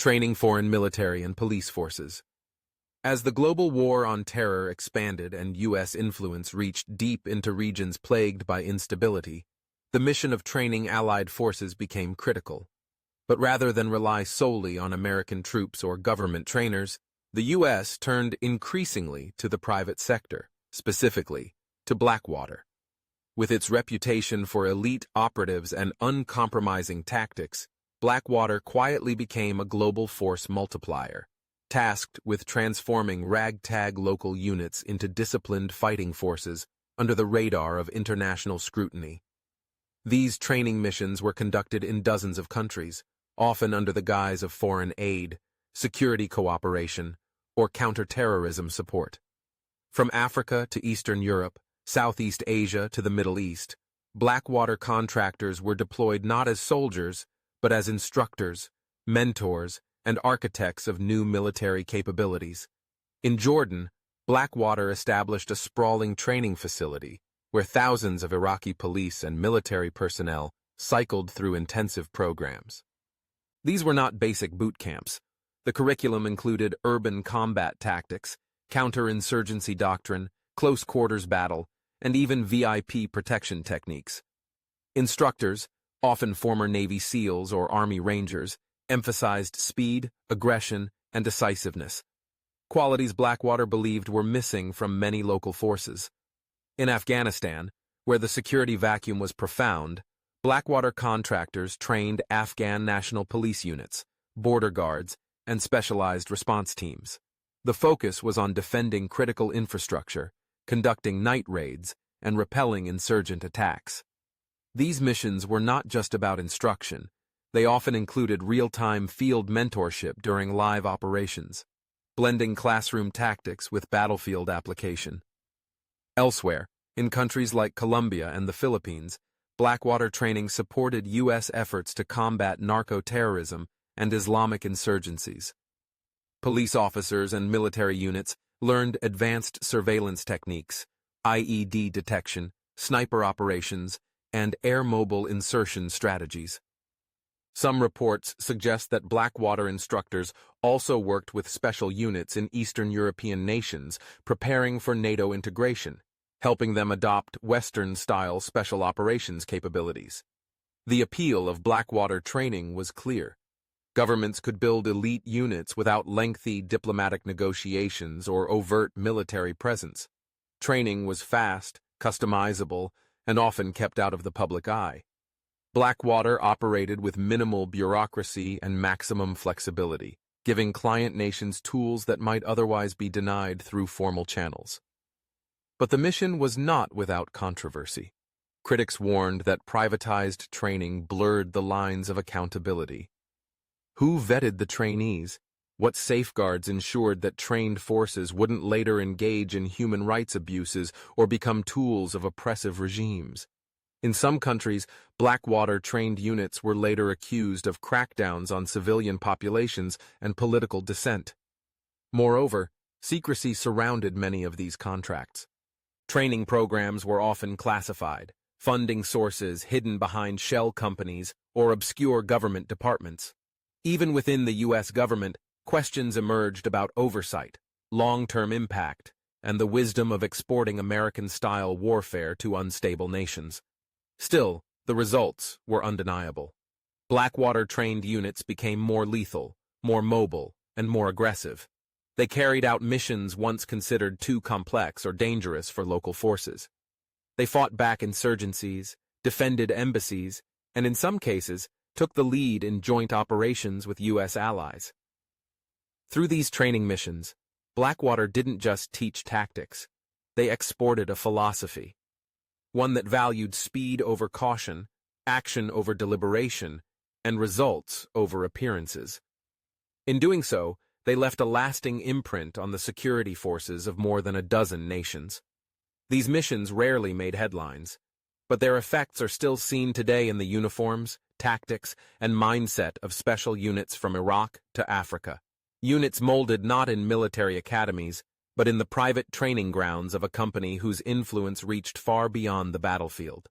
training foreign military and police forces. As the global war on terror expanded and U.S. influence reached deep into regions plagued by instability, the mission of training Allied forces became critical. But rather than rely solely on American troops or government trainers, the U.S. turned increasingly to the private sector, specifically to Blackwater. With its reputation for elite operatives and uncompromising tactics, Blackwater quietly became a global force multiplier, tasked with transforming ragtag local units into disciplined fighting forces under the radar of international scrutiny. These training missions were conducted in dozens of countries, often under the guise of foreign aid, security cooperation, or counterterrorism support. From Africa to Eastern Europe, Southeast Asia to the Middle East, Blackwater contractors were deployed not as soldiers, but as instructors, mentors, and architects of new military capabilities. In Jordan, Blackwater established a sprawling training facility where thousands of Iraqi police and military personnel cycled through intensive programs. These were not basic boot camps. The curriculum included urban combat tactics, counterinsurgency doctrine, close quarters battle, and even VIP protection techniques. Instructors, often former Navy SEALs or Army Rangers, emphasized speed, aggression, and decisiveness, qualities Blackwater believed were missing from many local forces. In Afghanistan, where the security vacuum was profound, Blackwater contractors trained Afghan National Police units, border guards, and specialized response teams. The focus was on defending critical infrastructure, conducting night raids, and repelling insurgent attacks. These missions were not just about instruction. They often included real-time field mentorship during live operations, blending classroom tactics with battlefield application. Elsewhere, in countries like Colombia and the Philippines, Blackwater training supported U.S. efforts to combat narco-terrorism and Islamic insurgencies. Police officers and military units learned advanced surveillance techniques, IED detection, sniper operations, and air-mobile insertion strategies. Some reports suggest that Blackwater instructors also worked with special units in Eastern European nations preparing for NATO integration, helping them adopt Western-style special operations capabilities. The appeal of Blackwater training was clear. Governments could build elite units without lengthy diplomatic negotiations or overt military presence. Training was fast, customizable, and often kept out of the public eye. Blackwater operated with minimal bureaucracy and maximum flexibility, giving client nations tools that might otherwise be denied through formal channels. But the mission was not without controversy. Critics warned that privatized training blurred the lines of accountability. Who vetted the trainees? What safeguards ensured that trained forces wouldn't later engage in human rights abuses or become tools of oppressive regimes? In some countries, Blackwater-trained units were later accused of crackdowns on civilian populations and political dissent. Moreover, secrecy surrounded many of these contracts. Training programs were often classified, funding sources hidden behind shell companies or obscure government departments. Even within the U.S. government, questions emerged about oversight, long-term impact, and the wisdom of exporting American-style warfare to unstable nations. Still, the results were undeniable. Blackwater-trained units became more lethal, more mobile, and more aggressive. They carried out missions once considered too complex or dangerous for local forces. They fought back insurgencies, defended embassies, and in some cases, took the lead in joint operations with U.S. allies. Through these training missions, Blackwater didn't just teach tactics. They exported a philosophy, one that valued speed over caution, action over deliberation, and results over appearances. In doing so, they left a lasting imprint on the security forces of more than a dozen nations. These missions rarely made headlines, but their effects are still seen today in the uniforms, tactics, and mindset of special units from Iraq to Africa. Units molded not in military academies, but in the private training grounds of a company whose influence reached far beyond the battlefield.